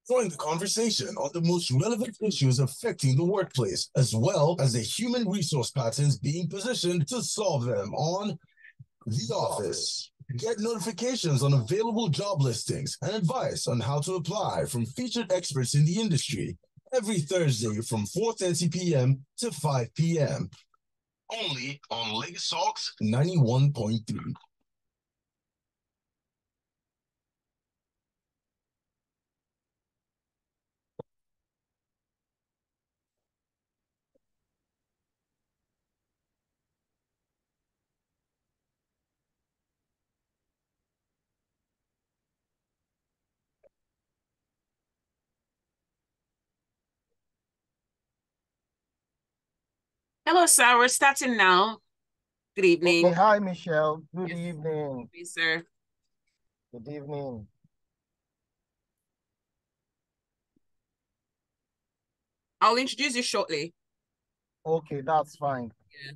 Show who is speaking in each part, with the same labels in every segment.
Speaker 1: Join the conversation on the most relevant issues affecting the workplace, as well as the human resource patterns being positioned to solve them on The Office. Get notifications on available job listings and advice on how to apply from featured experts in the industry every Thursday from 4:30 p.m. to 5 p.m. Only on Lagos Talks 91.3.
Speaker 2: Hello, sir. We're starting now. Good evening.
Speaker 3: Okay, hi, Michelle. Good evening.
Speaker 2: Yes, sir.
Speaker 3: Good evening.
Speaker 2: I'll introduce you shortly.
Speaker 3: Okay, that's fine.
Speaker 2: Yeah.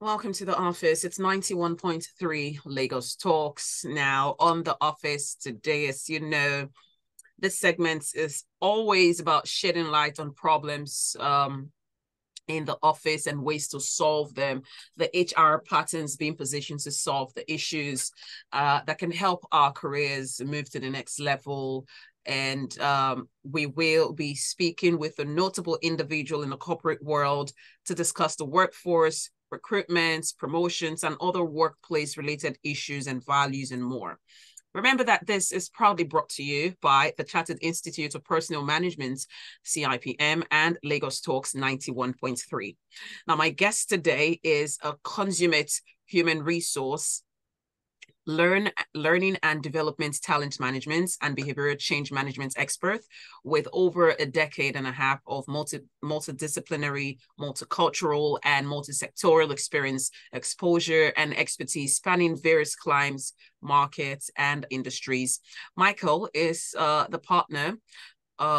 Speaker 2: Welcome to The Office. It's 91.3 Lagos Talks. Now, on The Office today, as you know, this segment is always about shedding light on problems in the office and ways to solve them, the HR patterns being positioned to solve the issues that can help our careers move to the next level. And we will be speaking with a notable individual in the corporate world to discuss the workforce, recruitments, promotions, and other workplace-related issues and values and more. Remember that this is proudly brought to you by the Chartered Institute of Personnel Management, CIPM, and Lagos Talks 91.3. Now, my guest today is a consummate human resource learning and development, talent management, and behavioral change management expert with over a decade and a half of multidisciplinary, multicultural, and multisectoral experience, exposure, and expertise spanning various climes, markets, and industries. Michael is the partner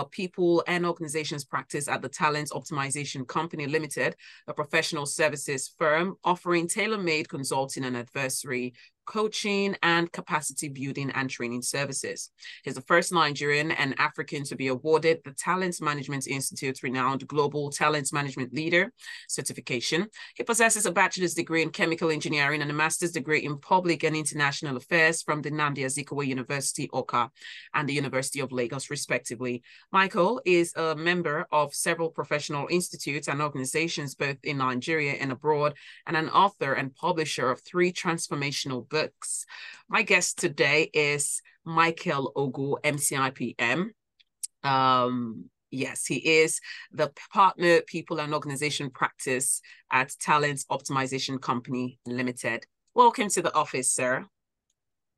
Speaker 2: people and organizations practice at the Talent Optimization Company Limited, a professional services firm offering tailor-made consulting and advisory, coaching, and capacity building and training services. He's the first Nigerian and African to be awarded the Talent Management Institute's renowned Global Talent Management Leader certification. He possesses a bachelor's degree in chemical engineering and a master's degree in public and international affairs from the Nnamdi Azikiwe University, Oka, and the University of Lagos, respectively. Michael is a member of several professional institutes and organizations, both in Nigeria and abroad, and an author and publisher of 3 transformational books. My guest today is Michael Ogu, MCIPM. Yes, he is the partner people and organization practice at Talent Optimization Company Limited. Welcome to the office, sir.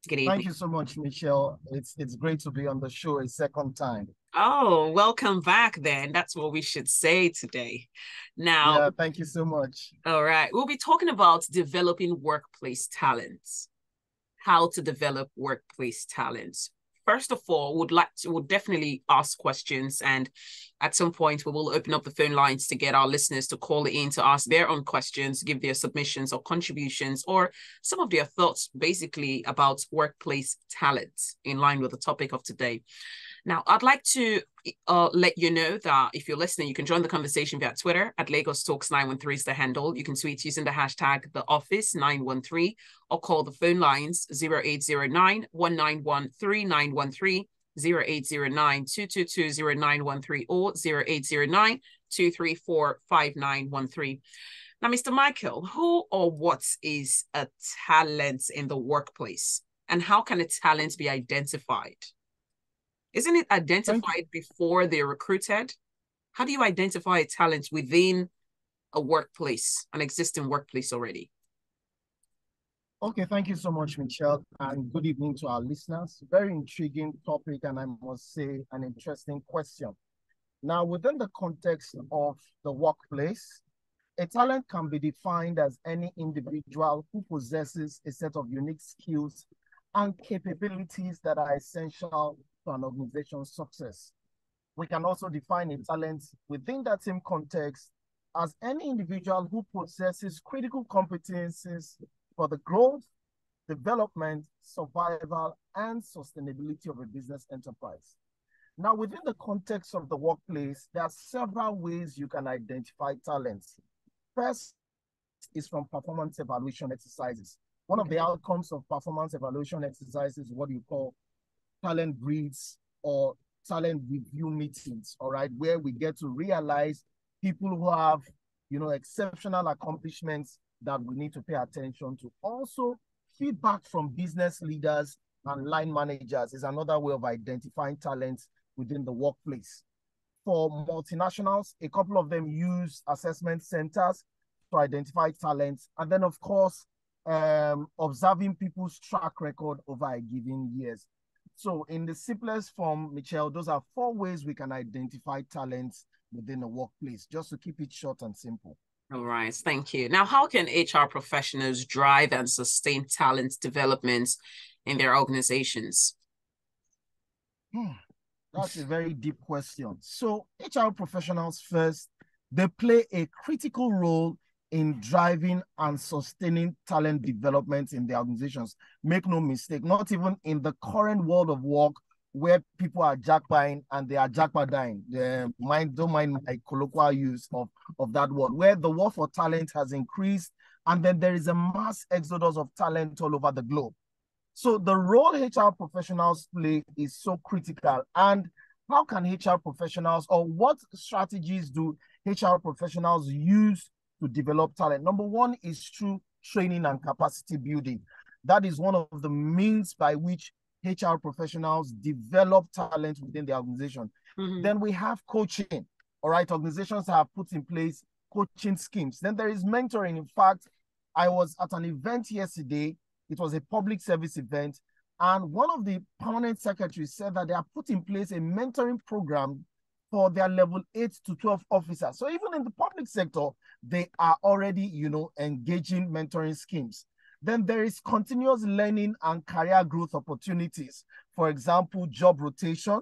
Speaker 2: Good evening.
Speaker 3: Thank you so much, Michelle. It's great to be on the show a second time.
Speaker 2: Oh, welcome back then. That's what we should say today. Now,
Speaker 3: yeah, thank you so much.
Speaker 2: All right. We'll be talking about developing workplace talents, how to develop workplace talents. First of all, would definitely ask questions, and at some point we will open up the phone lines to get our listeners to call in to ask their own questions, give their submissions or contributions, or some of their thoughts basically about workplace talents in line with the topic of today. Now, I'd like to let you know that if you're listening, you can join the conversation via Twitter at Lagos Talks 913 is the handle. You can tweet using the hashtag #TheOffice913 or call the phone lines 0809-1913-913, 0809-222-0913 or 0809-234-5913. Now, Mr. Michael, who or what is a talent in the workplace, and how can a talent be identified? Isn't it identified before they're recruited? How do you identify a talent within a workplace, an existing workplace already?
Speaker 3: Okay, thank you so much, Michelle, and good evening to our listeners. Very intriguing topic, and I must say an interesting question. Now, within the context of the workplace, A talent can be defined as any individual who possesses a set of unique skills and capabilities that are essential to an organization's success. We can also define a talent within that same context as any individual who possesses critical competencies for the growth, development, survival, and sustainability of a business enterprise. Now, within the context of the workplace, there are several ways you can identify talents. First is from performance evaluation exercises. One of the outcomes of performance evaluation exercises is what you call talent briefs or talent review meetings, all right, where we get to realize people who have, exceptional accomplishments that we need to pay attention to. Also, feedback from business leaders and line managers is another way of identifying talents within the workplace. For multinationals, a couple of them use assessment centers to identify talents. And then, of course, observing people's track record over a given years. So in the simplest form, Michelle, those are 4 ways we can identify talents within a workplace, just to keep it short and simple.
Speaker 2: All right, thank you. Now, how can HR professionals drive and sustain talent development in their organizations?
Speaker 3: That's a very deep question. So HR professionals first, they play a critical role in driving and sustaining talent development in their organizations. Make no mistake, not even in the current world of work where people are jackpotting and they are jackpotting. Don't mind my colloquial use of that word, where the war for talent has increased and then there is a mass exodus of talent all over the globe. So the role HR professionals play is so critical. And how can HR professionals, or what strategies do HR professionals use to develop talent? Number one is through training and capacity building. That is one of the means by which HR professionals develop talent within the organization. Then we have coaching. All right, organizations have put in place coaching schemes. Then there is mentoring. In fact, I was at an event yesterday. It was a public service event. And one of the permanent secretaries said that they have put in place a mentoring program for their level 8 to 12 officers. So even in the public sector, they are already, engaging mentoring schemes. Then there is continuous learning and career growth opportunities. For example, job rotation,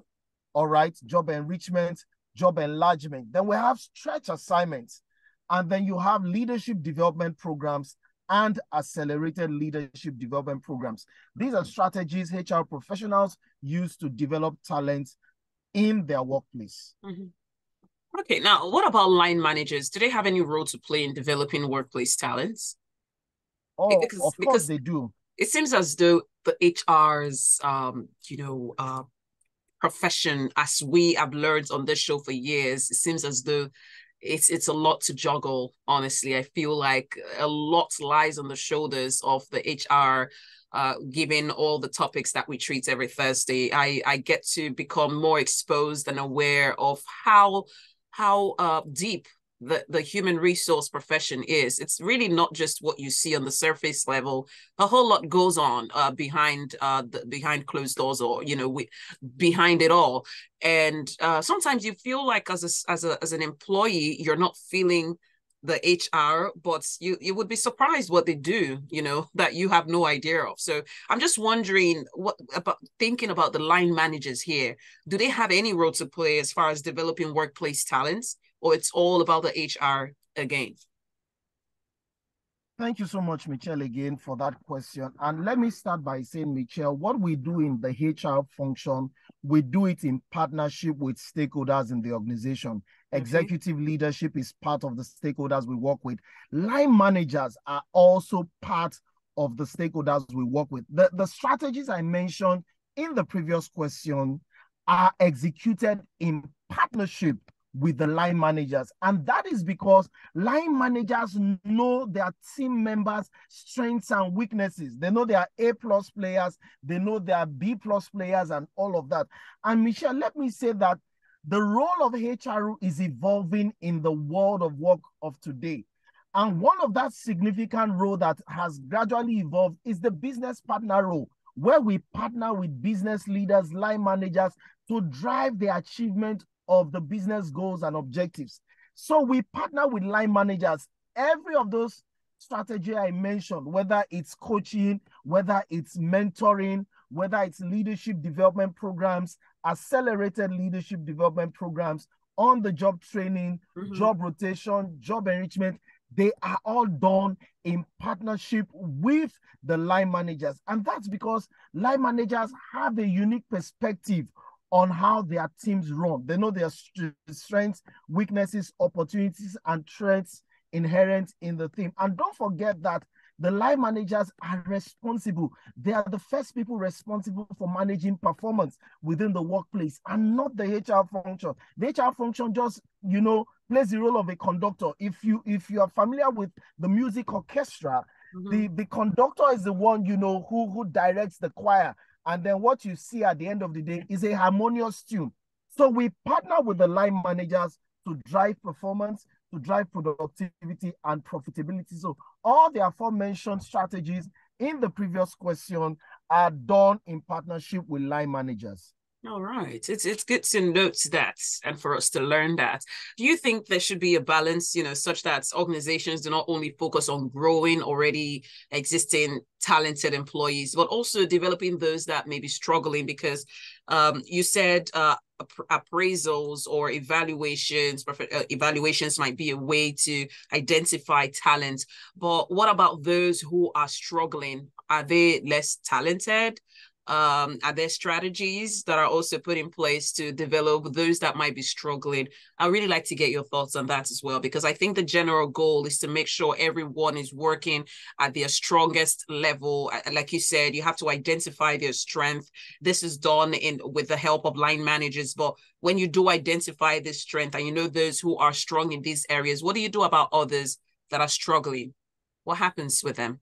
Speaker 3: all right, job enrichment, job enlargement. Then we have stretch assignments. And then you have leadership development programs and accelerated leadership development programs. These are strategies HR professionals use to develop talent in their workplace.
Speaker 2: Okay, now what about line managers? Do they have any role to play in developing workplace talents?
Speaker 3: Oh, of course they do.
Speaker 2: It seems as though the HR's, profession, as we have learned on this show for years, it seems as though it's a lot to juggle. Honestly, I feel like a lot lies on the shoulders of the HR. Given all the topics that we treat every Thursday, I get to become more exposed and aware of how deep the human resource profession is. It's really not just what you see on the surface level. A whole lot goes on behind closed doors, or behind it all. And sometimes you feel like as an employee, you're not feeling the HR, but you would be surprised what they do, that you have no idea of. So I'm just wondering, thinking about the line managers here, do they have any role to play as far as developing workplace talents, or it's all about the HR again?
Speaker 3: Thank you so much, Michelle, again for that question. And let me start by saying, Michelle, what we do in the HR function, we do it in partnership with stakeholders in the organization. Executive leadership is part of the stakeholders we work with. Line managers are also part of the stakeholders we work with. The strategies I mentioned in the previous question are executed in partnership with the line managers. And that is because line managers know their team members' strengths and weaknesses. They know their A+ players, they know their B+ players, and all of that. And Michelle, let me say that the role of HR is evolving in the world of work of today. And one of that significant role that has gradually evolved is the business partner role, where we partner with business leaders, line managers to drive the achievement of the business goals and objectives. So we partner with line managers every of those strategy I mentioned, whether it's coaching, whether it's mentoring, whether it's leadership development programs, accelerated leadership development programs, on-the-job training, job rotation, job enrichment, they are all done in partnership with the line managers. And that's because line managers have a unique perspective on how their teams run. They know their strengths, weaknesses, opportunities, and threats inherent in the team. And don't forget that the line managers are responsible. They are the first people responsible for managing performance within the workplace and not the HR function. The HR function just, plays the role of a conductor. If you are familiar with the music orchestra, the conductor is the one, who directs the choir. And then what you see at the end of the day is a harmonious tune. So we partner with the line managers to drive performance, to drive productivity and profitability. So all the aforementioned strategies in the previous question are done in partnership with line managers.
Speaker 2: All right. It's good to note that and for us to learn that. Do you think there should be a balance, such that organizations do not only focus on growing already existing talented employees, but also developing those that may be struggling? Because you said appraisals or evaluations might be a way to identify talent. But what about those who are struggling? Are they less talented? Are there strategies that are also put in place to develop those that might be struggling? I'd really like to get your thoughts on that as well, because I think the general goal is to make sure everyone is working at their strongest level. Like you said, you have to identify their strength. This is done with the help of line managers. But when you do identify this strength and those who are strong in these areas, what do you do about others that are struggling? What happens with them?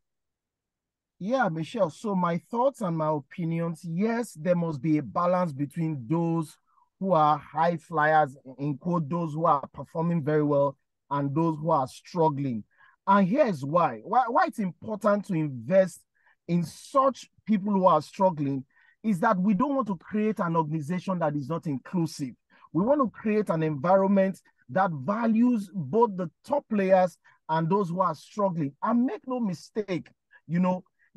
Speaker 3: Yeah, Michelle. So my thoughts and my opinions, yes, there must be a balance between those who are high flyers, in quote, those who are performing very well, and those who are struggling. And here's why it's important to invest in such people who are struggling is that we don't want to create an organization that is not inclusive. We want to create an environment that values both the top players and those who are struggling. And make no mistake,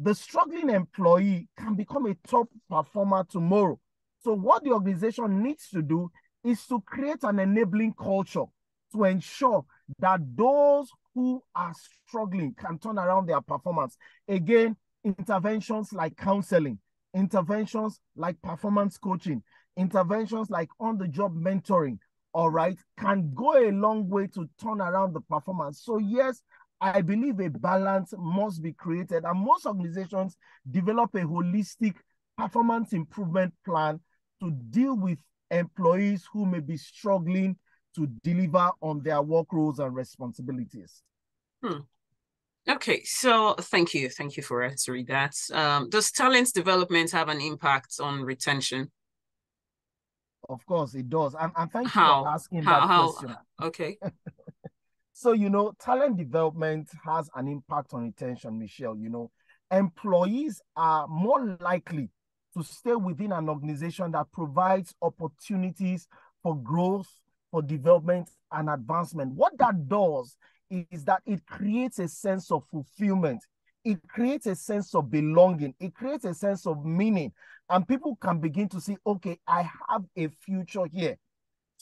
Speaker 3: the struggling employee can become a top performer tomorrow. So what the organization needs to do is to create an enabling culture to ensure that those who are struggling can turn around their performance. Again, interventions like counseling, interventions like performance coaching, interventions like on-the-job mentoring, all right, can go a long way to turn around the performance. So yes, I believe a balance must be created, and most organizations develop a holistic performance improvement plan to deal with employees who may be struggling to deliver on their work roles and responsibilities.
Speaker 2: Okay, so thank you for answering that. Does talent development have an impact on retention?
Speaker 3: Of course, it does. And thank you for asking that question.
Speaker 2: Okay.
Speaker 3: So, talent development has an impact on retention, Michelle. Employees are more likely to stay within an organization that provides opportunities for growth, for development, and advancement. What that does is that it creates a sense of fulfillment. It creates a sense of belonging. It creates a sense of meaning. And people can begin to see, okay, I have a future here.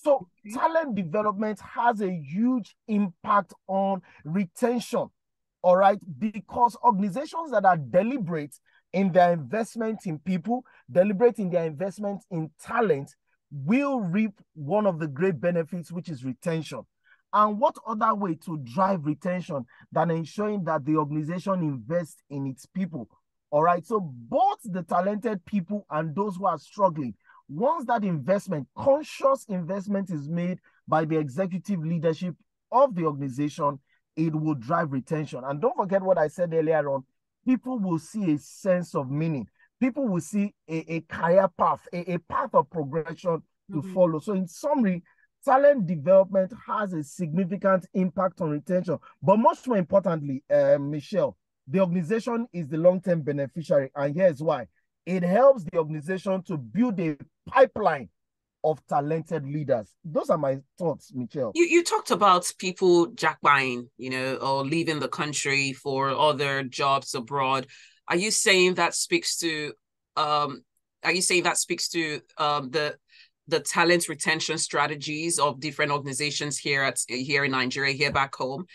Speaker 3: So talent development has a huge impact on retention, all right? Because organizations that are deliberate in their investment in people, deliberate in their investment in talent, will reap one of the great benefits, which is retention. And what other way to drive retention than ensuring that the organization invests in its people, all right? So both the talented people and those who are struggling, once that conscious investment is made by the executive leadership of the organization, it will drive retention. And don't forget what I said earlier on, people will see a sense of meaning. People will see a career path, a path of progression to follow. So in summary, talent development has a significant impact on retention. But much more importantly, Michelle, the organization is the long-term beneficiary. And here's why. It helps the organization to build a pipeline of talented leaders? Those are my thoughts, Michelle.
Speaker 2: You talked about people jackbuying, or leaving the country for other jobs abroad. Are you saying that speaks to the talent retention strategies of different organizations here in Nigeria, here back home?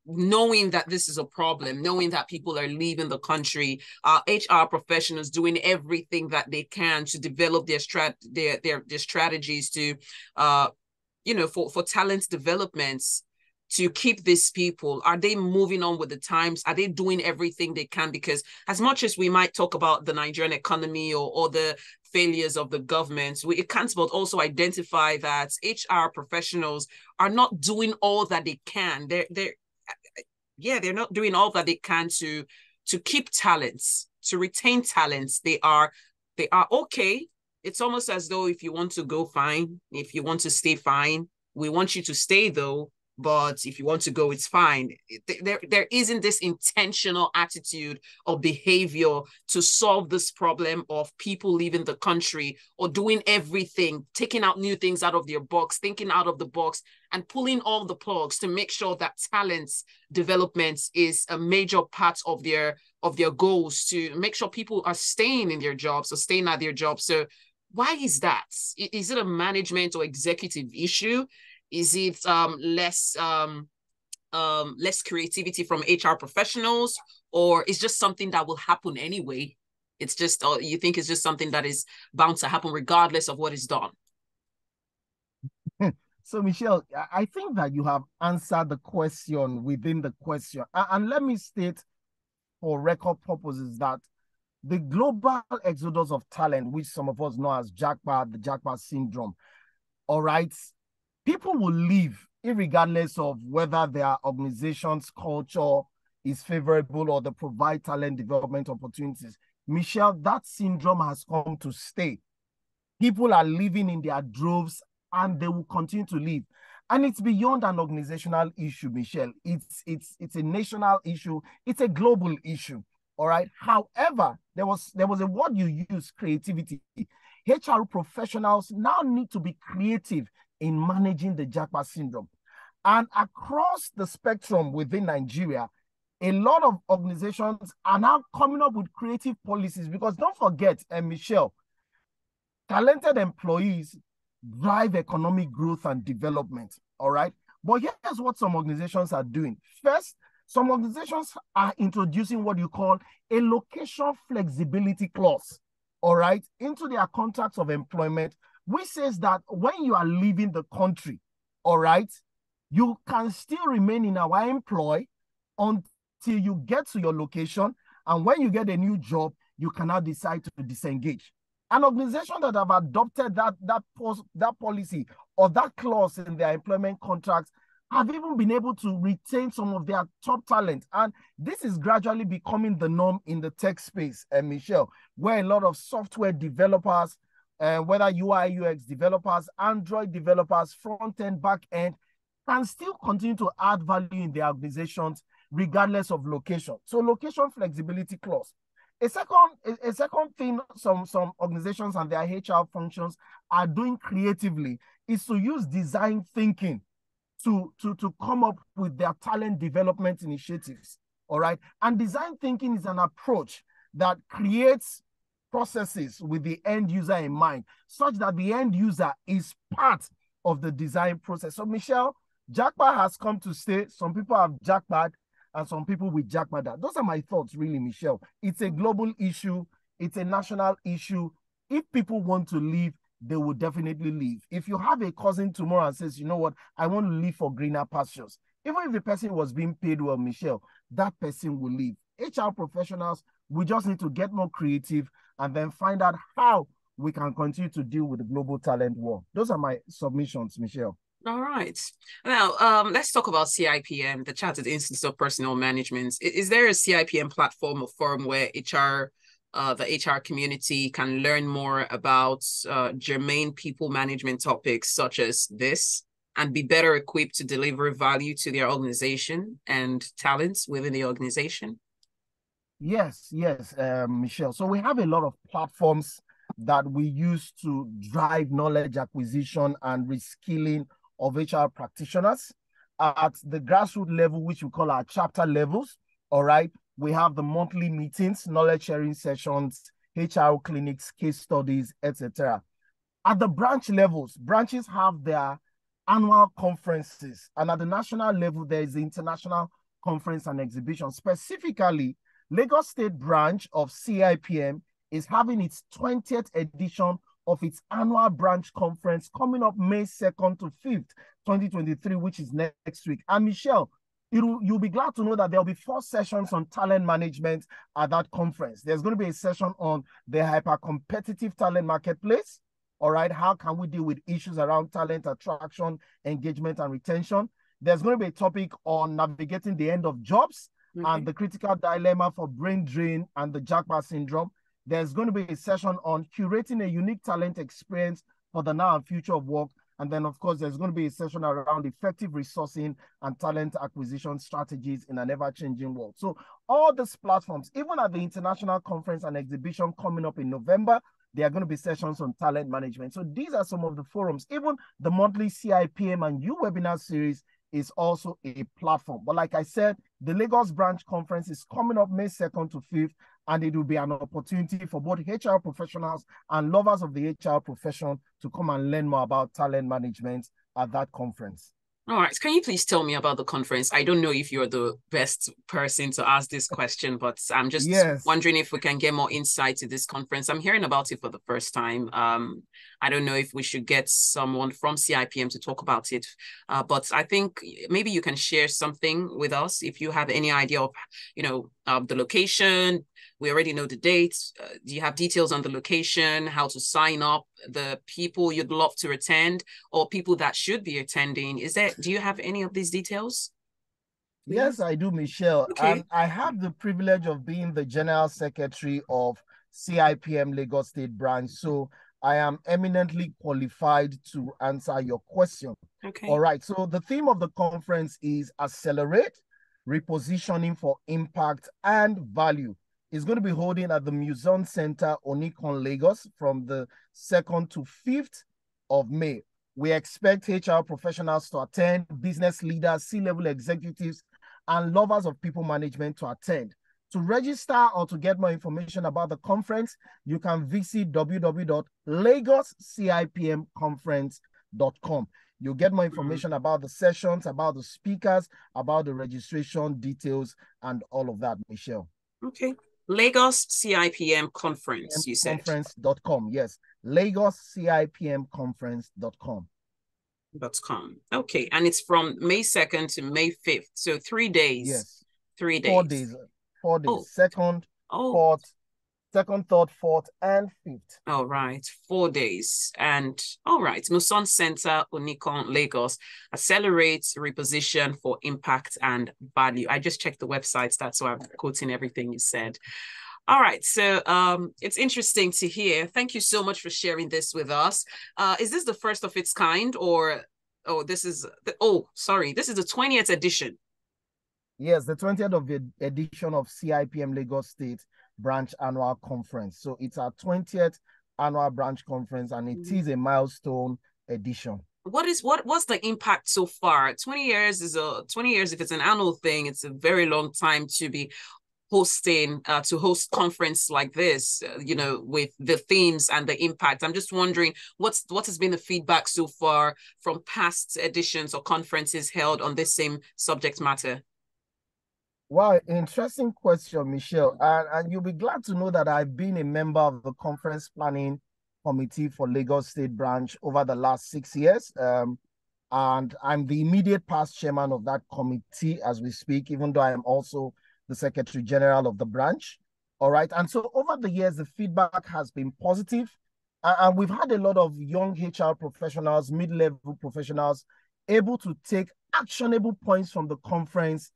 Speaker 2: Knowing that this is a problem, knowing that people are leaving the country, HR professionals doing everything that they can to develop their strategies to, for talent developments to keep these people. Are they moving on with the times? Are they doing everything they can? Because as much as we might talk about the Nigerian economy or the failures of the government, it can't but also identify that HR professionals are not doing all that they can. They're not doing all that they can to keep talents, to retain talents. They are okay. It's almost as though if you want to go, fine. If you want to stay, fine. We want you to stay though. But if you want to go, it's fine. There isn't this intentional attitude or behavior to solve this problem of people leaving the country or doing everything, taking out new things out of their box, thinking out of the box, and pulling all the plugs to make sure that talents development is a major part of their goals, to make sure people are staying in their jobs or staying at their jobs. So why is that? Is it a management or executive issue? Is it less creativity from HR professionals, or it's just something that will happen anyway? It's just, you think it's just something that is bound to happen regardless of what is done?
Speaker 3: So, Michelle, I think that you have answered the question within the question. And let me state for record purposes that the global exodus of talent, which some of us know as the jackpot syndrome, all right, people will leave irregardless of whether their organization's culture is favorable or they provide talent development opportunities. Michelle, that syndrome has come to stay. People are leaving in their droves and they will continue to leave. And it's beyond an organizational issue, Michelle. It's a national issue. It's a global issue. All right. However, there was a word you used, creativity. HR professionals now need to be creative in managing the jackpot syndrome. And across the spectrum within Nigeria, a lot of organizations are now coming up with creative policies because don't forget, Michelle, talented employees drive economic growth and development, all right? But here's what some organizations are doing. First, some organizations are introducing what you call a location flexibility clause, all right, into their contracts of employment, which says that when you are leaving the country, all right, you can still remain in our employ until you get to your location. And when you get a new job, you can now decide to disengage. An organization that have adopted that policy or that clause in their employment contracts have even been able to retain some of their top talent. And this is gradually becoming the norm in the tech space, Michelle, where a lot of software developers, whether UI, UX developers, Android developers, front-end, back-end, can still continue to add value in their organizations regardless of location. So location flexibility clause. A second thing some organizations and their HR functions are doing creatively is to use design thinking to come up with their talent development initiatives, all right? And design thinking is an approach that creates processes with the end user in mind, such that the end user is part of the design process. So, Michelle, jackpot has come to stay. Some people have jackpot and some people with jackpot. Those are my thoughts, really, Michelle. It's a global issue. It's a national issue. If people want to leave, they will definitely leave. If you have a cousin tomorrow and says, you know what, I want to leave for greener pastures, even if the person was being paid well, Michelle, that person will leave. HR professionals, we just need to get more creative and then find out how we can continue to deal with the global talent war. Those are my submissions, Michelle.
Speaker 2: All right. Now, let's talk about CIPM, the Chartered Institute of Personnel Management. Is there a CIPM platform or forum where the HR community can learn more about germane people management topics such as this and be better equipped to deliver value to their organization and talents within the organization?
Speaker 3: Yes, Michelle. So we have a lot of platforms that we use to drive knowledge acquisition and reskilling of HR practitioners. At the grassroots level, which we call our chapter levels, all right, we have the monthly meetings, knowledge sharing sessions, HR clinics, case studies, etc. At the branch levels, branches have their annual conferences, and at the national level, there is the international conference and exhibition. Specifically, Lagos State branch of CIPM is having its 20th edition of its annual branch conference coming up May 2nd to 5th, 2023, which is next week. And Michelle, you'll be glad to know that there'll be 4 sessions on talent management at that conference. There's going to be a session on the hyper-competitive talent marketplace. All right, how can we deal with issues around talent attraction, engagement, and retention? There's going to be a topic on navigating the end of jobs and the critical dilemma for brain drain and the jackpot syndrome. There's going to be a session on curating a unique talent experience for the now and future of work. And then, of course, there's going to be a session around effective resourcing and talent acquisition strategies in an ever-changing world. So all these platforms, even at the international conference and exhibition coming up in November, there are going to be sessions on talent management. So these are some of the forums. Even the monthly CIPM and U webinar series is also a platform. But like I said, the Lagos branch conference is coming up May 2nd to 5th, and it will be an opportunity for both HR professionals and lovers of the HR profession to come and learn more about talent management at that conference.
Speaker 2: All right. Can you please tell me about the conference? I don't know if you're the best person to ask this question, but I'm just wondering if we can get more insight to this conference. I'm hearing about it for the first time. I don't know if we should get someone from CIPM to talk about it, but I think maybe you can share something with us if you have any idea of, the location. We already know the dates. Do you have details on the location, how to sign up, the people you'd love to attend, or people that should be attending? Do you have any of these details?
Speaker 3: Please? Yes, I do, Michelle. Okay. And I have the privilege of being the General Secretary of CIPM Lagos State Branch. So I am eminently qualified to answer your question.
Speaker 2: Okay.
Speaker 3: All right. So the theme of the conference is Accelerate, Repositioning for Impact and Value. It's going to be holding at the Museum Center, Onikon, Lagos, from the 2nd to 5th of May. We expect HR professionals to attend, business leaders, C-level executives, and lovers of people management to attend. To register or to get more information about the conference, you can visit www.lagoscipmconference.com. You'll get more information about the sessions, about the speakers, about the registration details, and all of that, Michelle.
Speaker 2: Okay. Lagos CIPM Conference, you said.
Speaker 3: Conference.com, yes. LagosCIPMconference.com.
Speaker 2: Okay, and it's from May 2nd to May 5th, so 3 days.
Speaker 3: Yes.
Speaker 2: 3 days.
Speaker 3: 4 days. 4 days.
Speaker 2: Oh.
Speaker 3: 2nd, 4th, 2nd, 3rd, 4th, and 5th.
Speaker 2: All right, 4 days. And all right, Muson Center, Onikon, Lagos. Accelerate, reposition for impact and value. I just checked the websites. That's why I'm quoting everything you said. All right, so it's interesting to hear. Thank you so much for sharing this with us. Is this the first of its kind, or this is the 20th edition?
Speaker 3: Yes, the 20th edition of CIPM Lagos State Branch Annual Conference. So it's our 20th annual branch conference, and it is a milestone edition.
Speaker 2: What's the impact so far? 20 years, if it's an annual thing, it's a very long time to be hosting, to host conference like this, with the themes and the impact. I'm just wondering what has been the feedback so far from past editions or conferences held on this same subject matter?
Speaker 3: Wow, interesting question, Michelle. And you'll be glad to know that I've been a member of the conference planning committee for Lagos State Branch over the last 6 years. And I'm the immediate past chairman of that committee as we speak, even though I am also the Secretary General of the branch. All right. And so over the years, the feedback has been positive. And we've had a lot of young HR professionals, mid-level professionals, able to take actionable points from the conference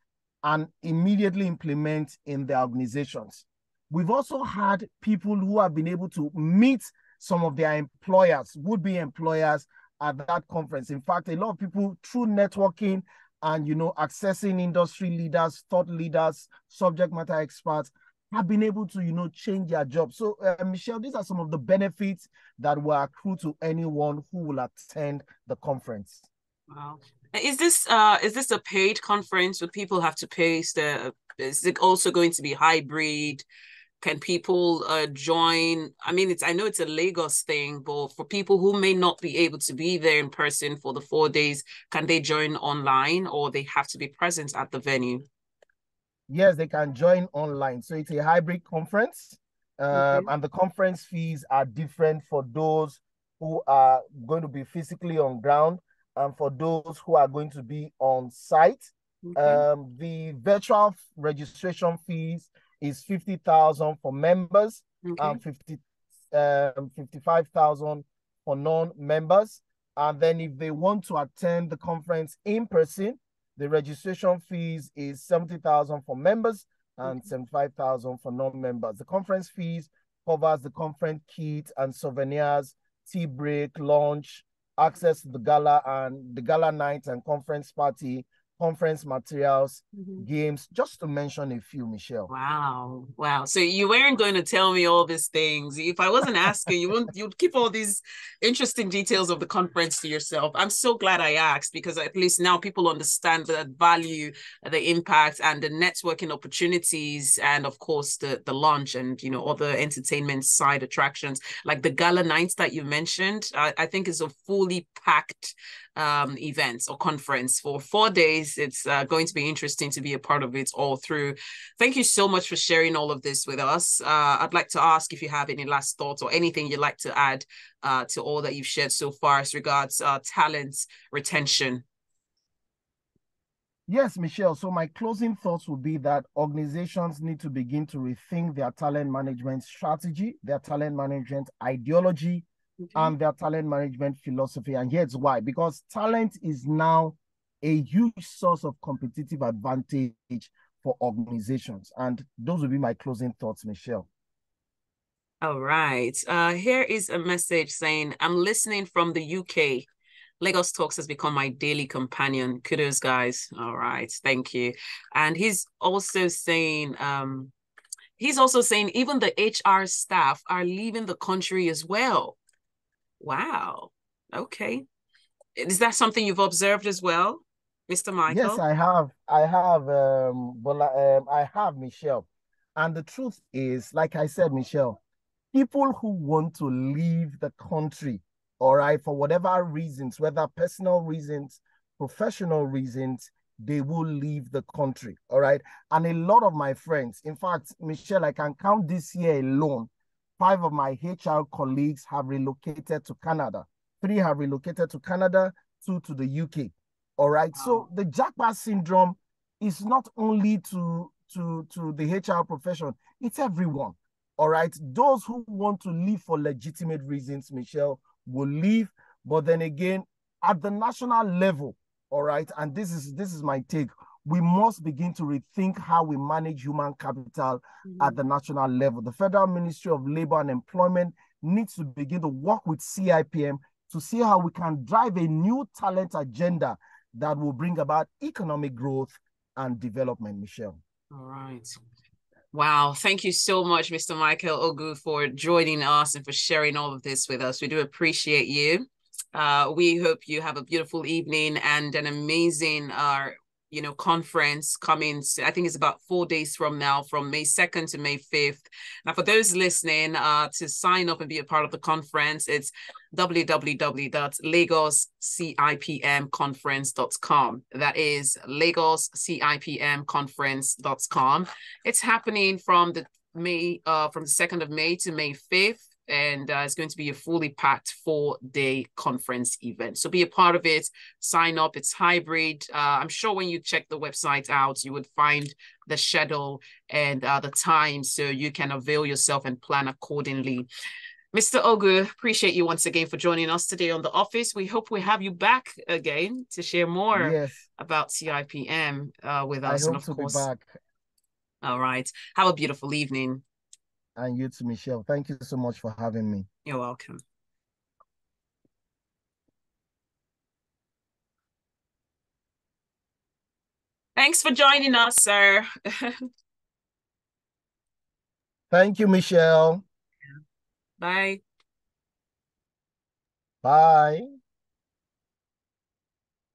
Speaker 3: and immediately implement in their organizations. We've also had people who have been able to meet some of their employers, would-be employers at that conference. In fact, a lot of people through networking and, accessing industry leaders, thought leaders, subject matter experts, have been able to, change their job. So, Michelle, these are some of the benefits that will accrue to anyone who will attend the conference.
Speaker 2: Wow. Is this a paid conference? Would people have to pay? Is it also going to be hybrid? Can people join? I mean, I know it's a Lagos thing, but for people who may not be able to be there in person for the 4 days, can they join online, or they have to be present at the venue?
Speaker 3: Yes, they can join online. So it's a hybrid conference,
Speaker 2: Okay.
Speaker 3: and the conference fees are different for those who are going to be physically on ground and for those who are going to be on site.
Speaker 2: Okay.
Speaker 3: The virtual registration fees is 50,000 for members
Speaker 2: Okay.
Speaker 3: and 55,000 for non-members. And then if they want to attend the conference in person, the registration fees is 70,000 for members and 75,000 for non-members. The conference fees covers the conference kit and souvenirs, tea break, lunch, access to the gala and the gala night and conference party, conference materials, games, just to mention a few, Michelle.
Speaker 2: Wow. Wow. So you weren't going to tell me all these things. If I wasn't asking, you'd keep all these interesting details of the conference to yourself. I'm so glad I asked, because at least now people understand the value, the impact, and the networking opportunities, and of course the launch and other entertainment side attractions like the gala nights that you mentioned. I think is a fully packed event or conference for 4 days. It's going to be interesting to be a part of it all through. Thank you so much for sharing all of this with us. I'd like to ask if you have any last thoughts or anything you'd like to add to all that you've shared so far as regards talent retention.
Speaker 3: Yes, Michelle. So my closing thoughts would be that organizations need to begin to rethink their talent management strategy, their talent management ideology, and their talent management philosophy. And here's why: because talent is now a huge source of competitive advantage for organizations. And those will be my closing thoughts, Michelle.
Speaker 2: All right. Here is a message saying, I'm listening from the UK. Lagos Talks has become my daily companion. Kudos, guys. All right. Thank you. And he's also saying, even the HR staff are leaving the country as well. Wow. Okay. Is that something you've observed as well, Mr.
Speaker 3: Yes,
Speaker 2: Michael?
Speaker 3: I have. I have, Michelle. And the truth is, like I said, Michelle, people who want to leave the country, all right, for whatever reasons, whether personal reasons, professional reasons, they will leave the country, all right? And a lot of my friends, in fact, Michelle, I can count this year alone, 5 of my HR colleagues have relocated to Canada. 3 have relocated to Canada, 2 to the UK. All right. Wow. So the jackpot syndrome is not only to the HR profession, it's everyone. All right. Those who want to leave for legitimate reasons, Michelle, will leave. But then again, at the national level, all right, and this is my take, we must begin to rethink how we manage human capital at the national level. The Federal Ministry of Labor and Employment needs to begin to work with CIPM to see how we can drive a new talent agenda that will bring about economic growth and development, Michelle.
Speaker 2: All right. Wow. Thank you so much, Mr. Michael Ogu, for joining us and for sharing all of this with us. We do appreciate you. We hope you have a beautiful evening and an amazing conference coming. I think it's about 4 days from now, from May 2nd to May 5th. Now, for those listening, to sign up and be a part of the conference, it's www.lagoscipmconference.com. That is lagoscipmconference.com. It's happening from the 2nd of May to May 5th. And it's going to be a fully packed 4-day conference event. So be a part of it, sign up. It's hybrid. I'm sure when you check the website out, you would find the schedule and the time so you can avail yourself and plan accordingly. Mr. Ogu, appreciate you once again for joining us today on The Office. We hope we have you back again to share more about CIPM with us.
Speaker 3: I hope to be back.
Speaker 2: All right. Have a beautiful evening.
Speaker 3: And you too, Michelle. Thank you so much for having me.
Speaker 2: You're welcome. Thanks for joining us, sir.
Speaker 3: Thank you, Michelle.
Speaker 2: Bye.
Speaker 3: Bye.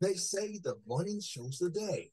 Speaker 1: They say the morning shows the day.